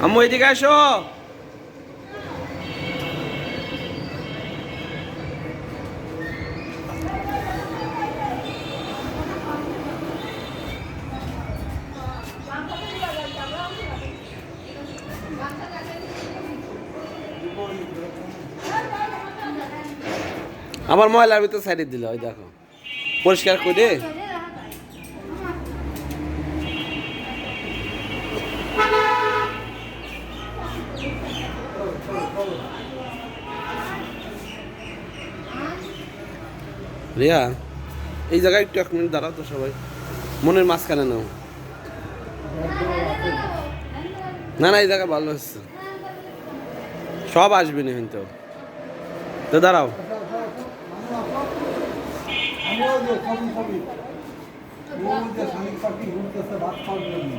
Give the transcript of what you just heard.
আম্মু এদিকে আসো। আমার ময়লার ভিতর সাইডে দিল, ওই দেখো পরিষ্কার করে। রিয়া এই জায়গায় একটু 1 মিনিট দাঁড়াও তো সবাই, মনের মাঝখানে নাও। না না এই জায়গা ভালো হচ্ছে, সব আসবে না কিন্তু। তো দাঁড়াও। আমি ওই যে ছবি ছবি ও যে শালিক পাখি ঘুরতেছে ভাত খাওয়ার জন্য।